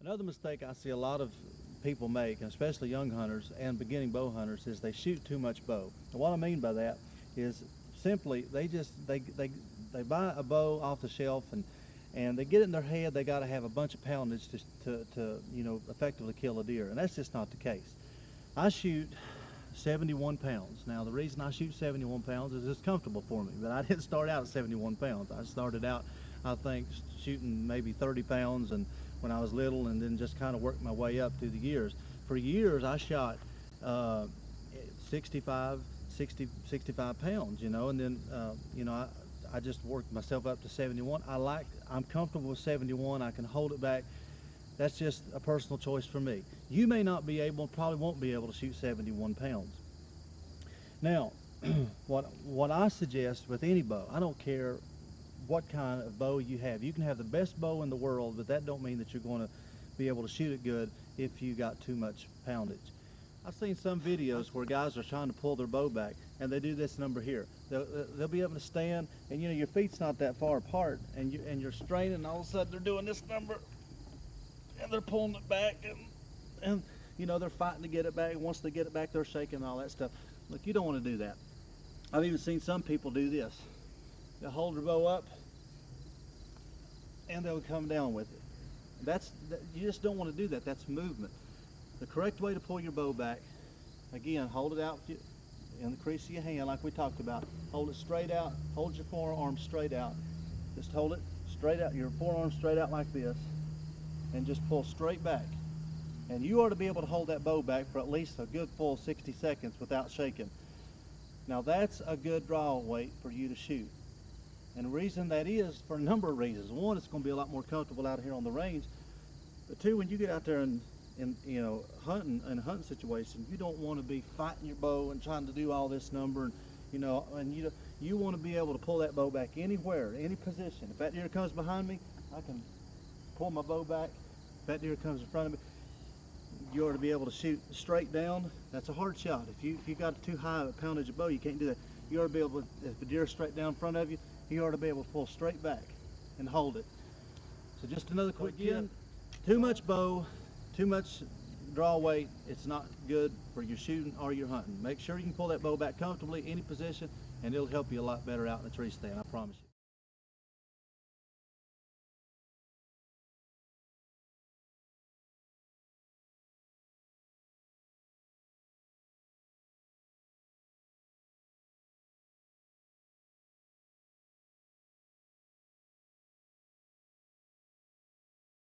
Another mistake I see a lot of people make, and especially young hunters and beginning bow hunters, is they shoot too much bow. And what I mean by that is simply they buy a bow off the shelf and they get it in their head they got to have a bunch of poundage to effectively kill a deer, and that's just not the case. I shoot 71 pounds. Now the reason I shoot 71 pounds is it's comfortable for me, but I didn't start out at 71 pounds. I started out, I think, shooting maybe 30 pounds and when I was little, and then just kind of worked my way up through the years. For years I shot 65 pounds, and then I just worked myself up to 71. I'm comfortable with 71. I can hold it back. That's just a personal choice for me. You may not be able, probably won't be able to shoot 71 pounds. Now, what I suggest with any bow, I don't care what kind of bow you have. You can have the best bow in the world, but that don't mean that you're going to be able to shoot it good if you got too much poundage. I've seen some videos where guys are trying to pull their bow back, and they do this number here. They'll be able to stand, and your feet's not that far apart, and you're straining, and all of a sudden they're doing this number, and they're pulling it back, and they're fighting to get it back. Once they get it back, they're shaking and all that stuff. Look, you don't want to do that. I've even seen some people do this. They'll hold their bow up, and they'll come down with it. You just don't want to do that. That's movement. The correct way to pull your bow back, again, hold it out in the crease of your hand like we talked about. Hold it straight out. Hold your forearm straight out. Just hold it straight out, your forearm straight out like this, and just pull straight back. And you ought to be able to hold that bow back for at least a good full 60 seconds without shaking. Now that's a good draw weight for you to shoot. And the reason that is for a number of reasons. One, it's going to be a lot more comfortable out here on the range. But two, when you get out there and hunting in a hunting situation, you don't want to be fighting your bow and trying to do all this number, and you want to be able to pull that bow back anywhere, any position. If that deer comes behind me, I can pull my bow back. If that deer comes in front of me, you ought to be able to shoot straight down. That's a hard shot. If you got too high a poundage of bow, you can't do that. You ought to be able to, if the deer is straight down in front of you, you ought to be able to pull straight back and hold it. So just another quick tip. Too much bow, too much draw weight, it's not good for your shooting or your hunting. Make sure you can pull that bow back comfortably, any position, and it'll help you a lot better out in the tree stand, I promise you.